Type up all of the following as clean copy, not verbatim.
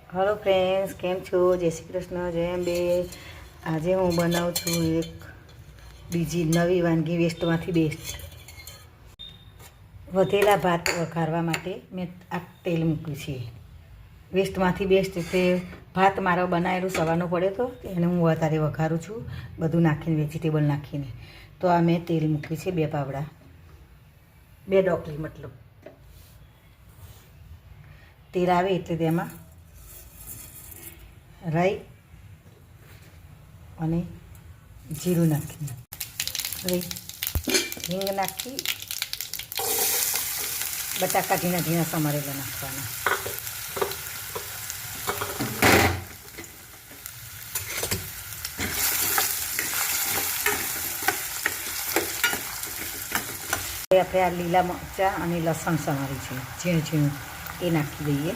Hello friends, केम छो? जय श्री कृष्ण, जय अंबे। आज हूँ बनाવું છું એક બીજી નવી વાનગી વેસ્ટમાંથી બેસ્ટ। વધેલા ભાત વઘારવા માટે મેં આ તેલ મૂક્યું છે। વેસ્ટમાંથી બેસ્ટ એટલે ભાત મારો બનાવેલું સવારનો પડ્યો તો એને હું વધારે વઘારું છું, બધું નાખીને, વેજીટેબલ નાખીને। તો આ મેં તેલ મૂક્યું છે 2 પાવડા, 2 ડોકલી મતલબ। તેલ આવે એટલે તેમાં રાઈ અને જીરું નાખી, હવે હિંગ નાખી, બટાકા ઝીણા ઝીણા સમારેલા નાખવાના। આપણે આ લીલા મરચાં અને લસણ સમારી છે ઝીણું ઝીણું, એ નાખી દઈએ।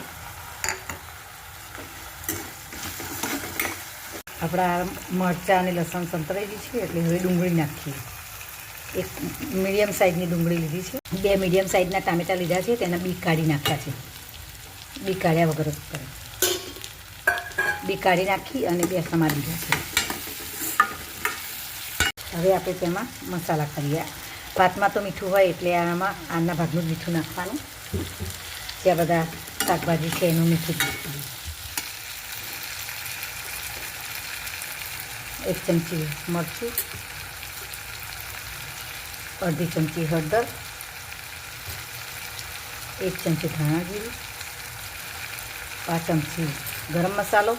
આપણા મરચાં અને લસણ સંતરાઈ ગઈ છે એટલે હવે ડુંગળી નાખીએ। એક મીડિયમ સાઇઝની ડુંગળી લીધી છે, 2 મીડિયમ સાઇઝના ટામેટાં લીધા છે, તેના બી કાઢી નાખ્યા છે, બી કાઢ્યા વગર જ કરે, બી કાઢી નાખી અને 2 સમારી દીધા છે। હવે આપણે તેમાં મસાલા કરીએ। ભાતમાં તો મીઠું હોય એટલે આમાં આના ભાગનું જ મીઠું નાખવાનું, જ્યાં બધા શાકભાજી છે એનું મીઠું જ નાખવાનું। 1 ચમચી મરચું, અડધી ચમચી હળદર, 1 ચમચી ધાણા જીરું, 5 ચમચી ગરમ મસાલો,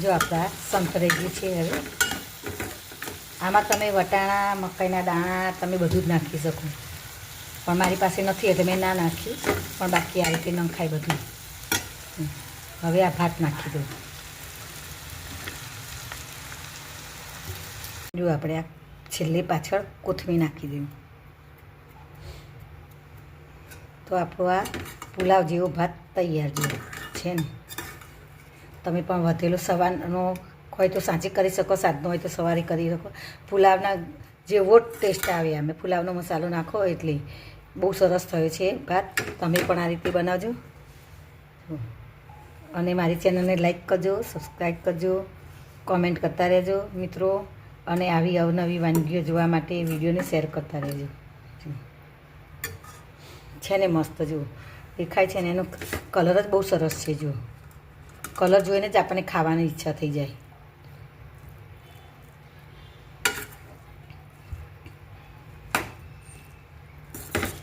જો આપણા સંતરાઈ ગયું છે। હવે આમાં તમે વટાણા, મકાઈના દાણા તમે બધું જ નાખી શકો, પણ મારી પાસે નથી એટલે મેં ના નાખ્યું, પણ બાકી આ રીતે નખાય બધું। હવે આ ભાત નાખી દઉં। જો આપણે આ છેલ્લે પાછળ કોથમીર નાખી દઉં તો આપણો આ પુલાવ જેવો ભાત તૈયાર છે ને। તમે પણ વધેલો સવારનો હોય તો સાંજે કરી શકો, સાંજનો હોય તો સવારે કરી શકો। પુલાવના જેવો જ ટેસ્ટ આવે, અમે પુલાવનો મસાલો નાખો એટલે બહુ સરસ થયો છે ભાત। તમે પણ આ રીતે બનાવજો અને મારી ચેનલને લાઈક કરજો, સબસ્ક્રાઈબ કરજો, કોમેન્ટ કરતા રહેજો મિત્રો, અને આવી અવનવી વાનગીઓ જોવા માટે વિડીયોને શેર કરતા રહેજો। છે ને મસ્ત, જો દેખાય છે ને, એનો કલર જ બહુ સરસ છે। જો કલર જોઈને જ આપણને ખાવાની ઈચ્છા થઈ જાય।